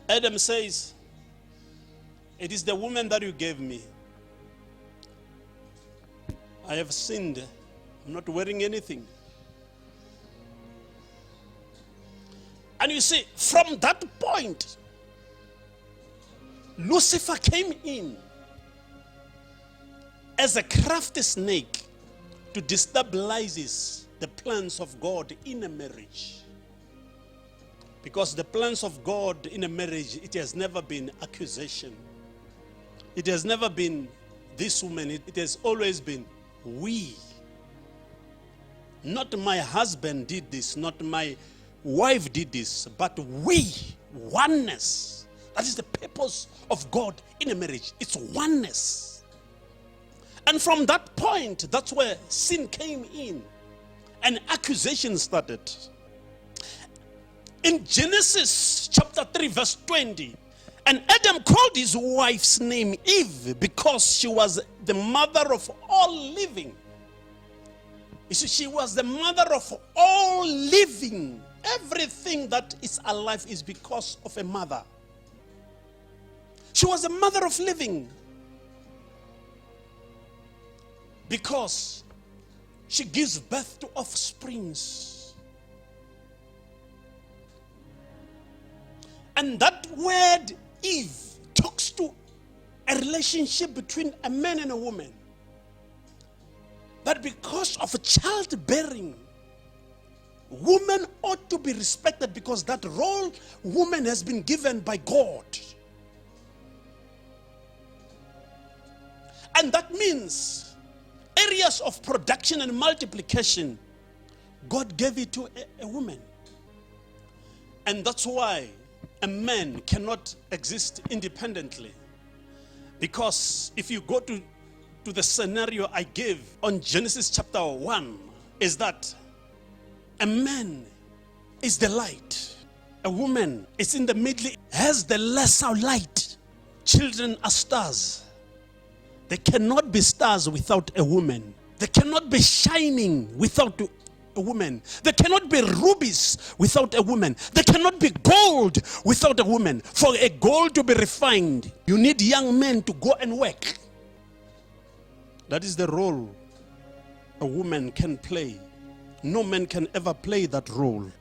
Adam says, "It is the woman that you gave me. I have sinned. I'm not wearing anything." And you see, from that point, Lucifer came in as a crafty snake to destabilize the plans of God in a marriage. Because the plans of God in a marriage, it has never been accusation. It has never been this woman. It has always been we. Not my husband did this, not my wife did this, but we. Oneness. That is the purpose of God in a marriage. It's oneness. And from that point, that's where sin came in and accusation started. In Genesis chapter 3 verse 20, and Adam called his wife's name Eve because she was the mother of all living. You see, she was the mother of all living. Everything that is alive is because of a mother. She was the mother of living because she gives birth to offsprings. And that word Eve talks to a relationship between a man and a woman. That because of childbearing, woman ought to be respected because that role woman has been given by God. And that means areas of production and multiplication, God gave it to a woman. And that's why a man cannot exist independently. Because if you go to the scenario I gave on Genesis chapter 1, is that a man is the light. A woman is in the middle, has the lesser light. Children are stars. They cannot be stars without a woman. They cannot be shining without a woman. There cannot be rubies without a woman. There cannot be gold without a woman. For a gold to be refined, you need young men to go and work. That is the role a woman can play. No man can ever play that role.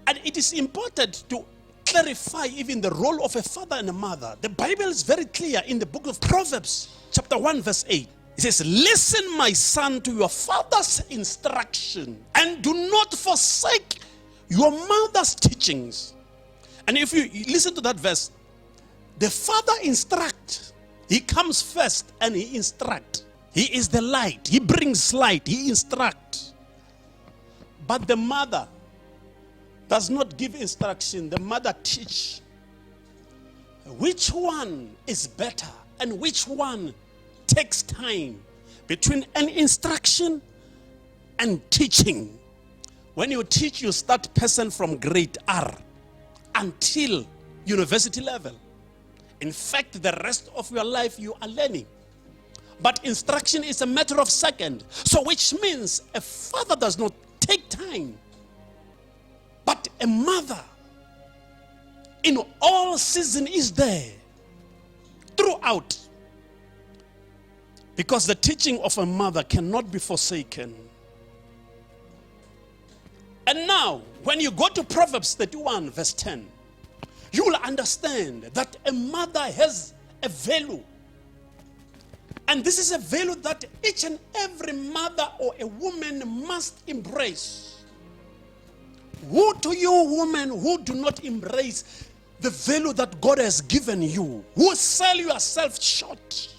And it is important to clarify even the role of a father and a mother. The Bible is very clear in the book of Proverbs, chapter 1, verse 8. It says, "Listen, my son, to your father's instruction, and do not forsake your mother's teachings." And if you listen to that verse, the father instructs. He comes first and he instructs. He is the light. He brings light. He instructs. But the mother does not give instruction. The mother teaches. Which one is better and which one takes time between an instruction and teaching? When you teach, you start person from grade R until university level. In fact, the rest of your life you are learning. But instruction is a matter of second. So which means a father does not take time. But a mother in all season is there throughout. Because the teaching of a mother cannot be forsaken. And now, when you go to Proverbs 31, verse 10, you will understand that a mother has a value. And this is a value that each and every mother or a woman must embrace. Woe to you, women, who do not embrace the value that God has given you, who sell yourself short.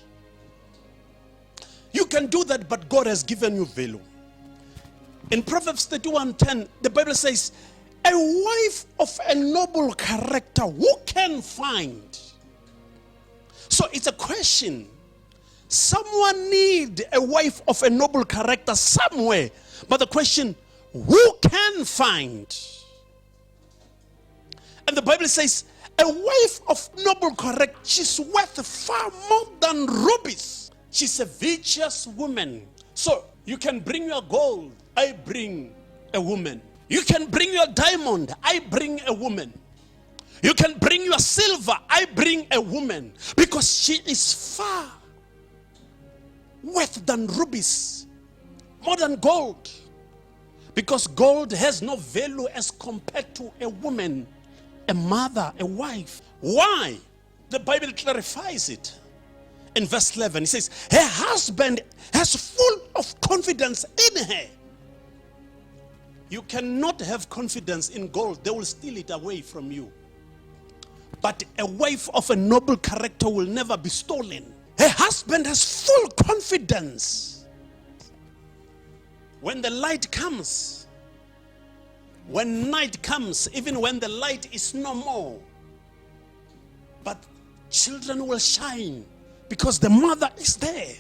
You can do that, but God has given you value. In Proverbs 31:10, the Bible says, "A wife of a noble character, who can find?" So it's a question. Someone need a wife of a noble character somewhere. But the question, who can find? And the Bible says, a wife of noble character, she's worth far more than rubies. She's a virtuous woman. So you can bring your gold, I bring a woman. You can bring your diamond, I bring a woman. You can bring your silver. I bring a woman because she is far worth than rubies, more than gold. Because gold has no value as compared to a woman, a mother, a wife. Why? The Bible clarifies it. In verse 11, it says, her husband has full of confidence in her. You cannot have confidence in gold. They will steal it away from you. But a wife of a noble character will never be stolen. Her husband has full confidence. When the light comes, when night comes, even when the light is no more, but children will shine because the mother is there.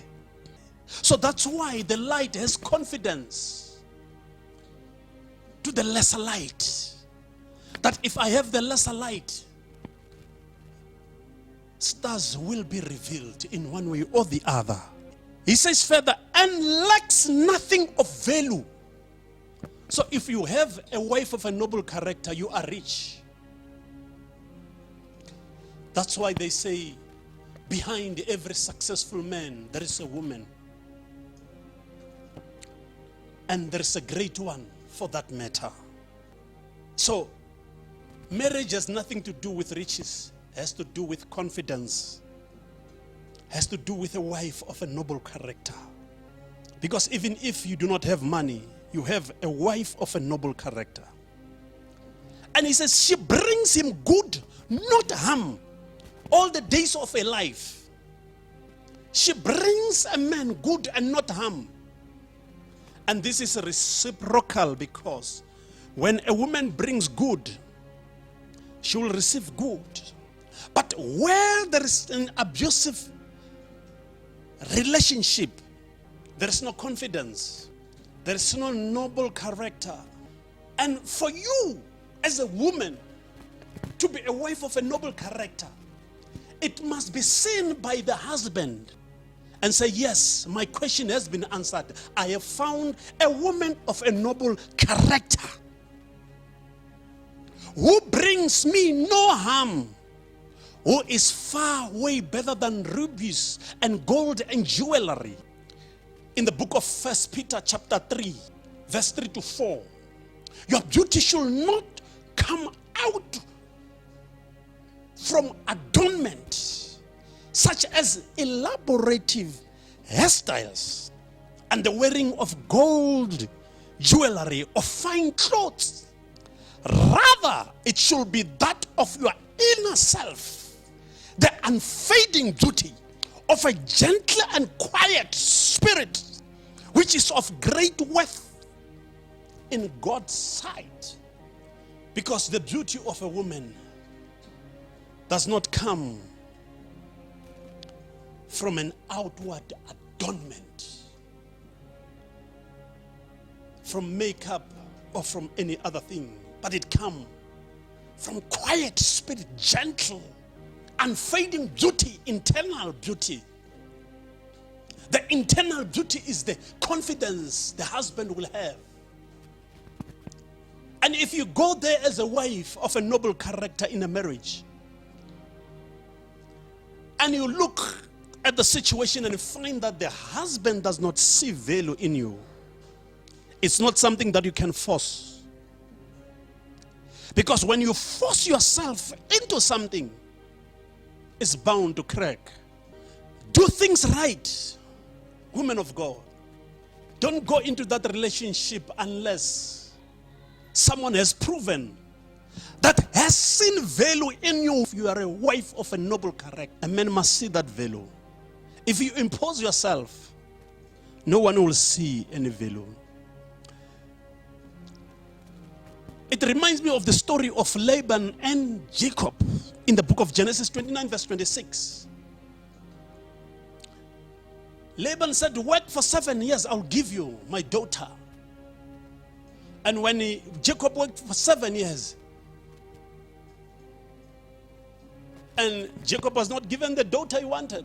So that's why the light has confidence to the lesser light. That if I have the lesser light, stars will be revealed in one way or the other. He says further, and lacks nothing of value. So if you have a wife of a noble character, you are rich. That's why they say, behind every successful man, there is a woman. And there is a great one for that matter. So, marriage has nothing to do with riches. It has to do with confidence. It has to do with a wife of a noble character. Because even if you do not have money, you have a wife of a noble character. And he says, she brings him good, not harm, all the days of her life. She brings a man good and not harm. And this is reciprocal, because when a woman brings good, she will receive good. But where there is an abusive relationship, there is no confidence. There is no noble character. And for you as a woman to be a wife of a noble character, it must be seen by the husband and say, yes, my question has been answered. I have found a woman of a noble character who brings me no harm, who is far way better than rubies and gold and jewelry. In the book of 1 Peter chapter 3, verse 3 to 4, your beauty should not come out from adornment, such as elaborative hairstyles and the wearing of gold jewelry or fine clothes. Rather, it should be that of your inner self, the unfading beauty of a gentle and quiet spirit, which is of great worth in God's sight. Because the beauty of a woman does not come from an outward adornment, from makeup or from any other thing, but it comes from quiet spirit, gentle, unfading beauty, internal beauty. The internal beauty is the confidence the husband will have. And if you go there as a wife of a noble character in a marriage, and you look at the situation and you find that the husband does not see value in you, it's not something that you can force. Because when you force yourself into something, it's bound to crack. Do things right, women of God. Don't go into that relationship unless someone has proven that has seen value in you. If you are a wife of a noble character, a man must see that value. If you impose yourself, no one will see any value. It reminds me of the story of Laban and Jacob in the book of Genesis 29 verse 26. Laban said, work for 7 years, I'll give you my daughter. And when Jacob worked for 7 years, and Jacob was not given the daughter he wanted.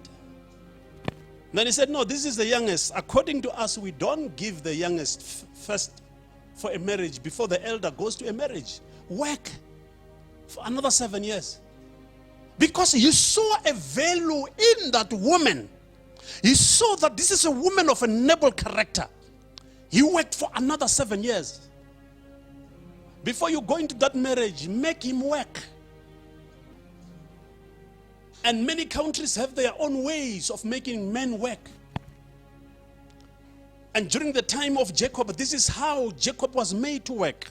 Then he said, no, this is the youngest. According to us, we don't give the youngest first for a marriage before the elder goes to a marriage. Work for another 7 years. Because he saw a value in that woman. He saw that this is a woman of a noble character. He worked for another 7 years. Before you go into that marriage, make him work. And many countries have their own ways of making men work. And during the time of Jacob, this is how Jacob was made to work.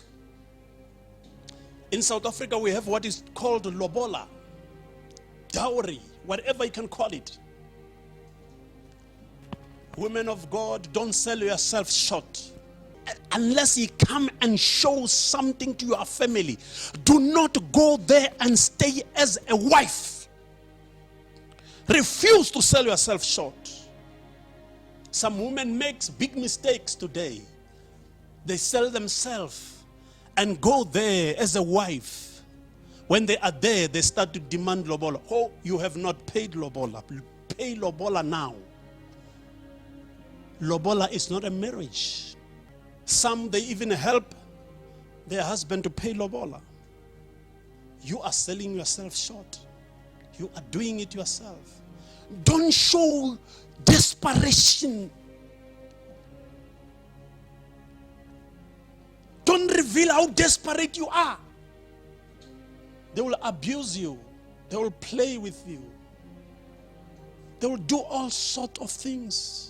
In South Africa, we have what is called lobola, dowry, whatever you can call it. Women of God, don't sell yourself short. Unless you come and show something to your family, do not go there and stay as a wife. Refuse to sell yourself short. Some women make big mistakes today. They sell themselves and go there as a wife. When they are there, they start to demand lobola. Oh, you have not paid lobola. Pay lobola now. Lobola is not a marriage. Some, they even help their husband to pay lobola. You are selling yourself short. You are doing it yourself. Don't show desperation. Don't reveal how desperate you are. They will abuse you. They will play with you. They will do all sorts of things.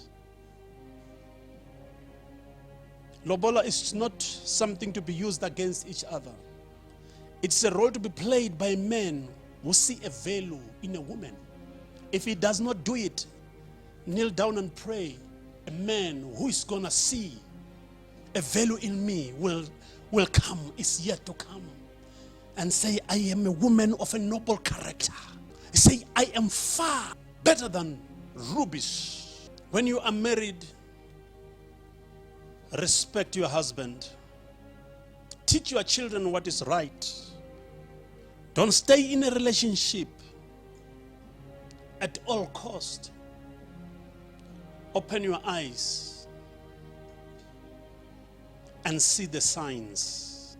Lobola is not something to be used against each other. It's a role to be played by men who see a value in a woman. If he does not do it, kneel down and pray. A man who is going to see a value in me will come, is yet to come, and say, I am a woman of a noble character. Say, I am far better than rubies. When you are married, respect your husband. Teach your children what is right. Don't stay in a relationship at all cost. Open your eyes and see the signs.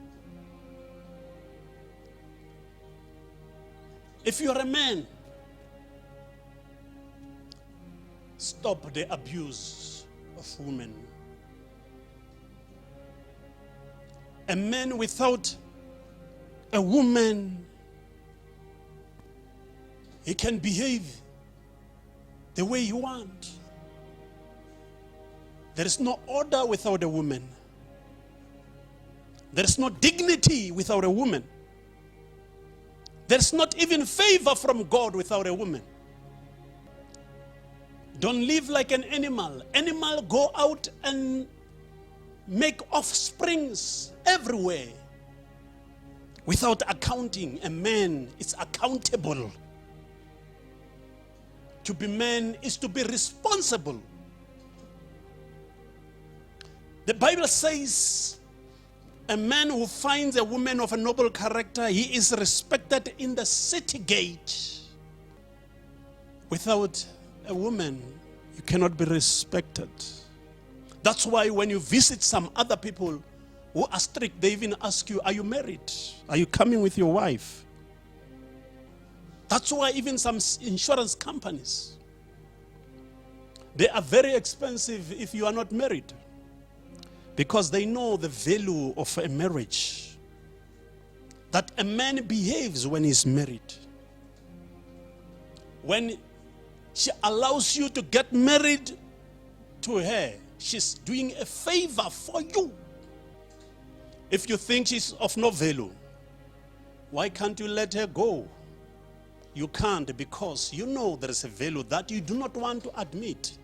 If you are a man, stop the abuse of women. A man without a woman, he can behave the way you want. There is no order without a woman. There is no dignity without a woman. There is not even favor from God without a woman. Don't live like an animal. Animal go out and make offsprings everywhere without accounting. A man is accountable. To be man is to be responsible. The Bible says a man who finds a woman of a noble character, he is respected in the city gate. Without a woman, you cannot be respected. That's why when you visit some other people who are strict, they even ask you, are you married? Are you coming with your wife? That's why even some insurance companies, they are very expensive if you are not married, because they know the value of a marriage, that a man behaves when he's married. When she allows you to get married to her, she's doing a favor for you. If you think she's of no value, why can't you let her go? You can't, because you know there is a value that you do not want to admit.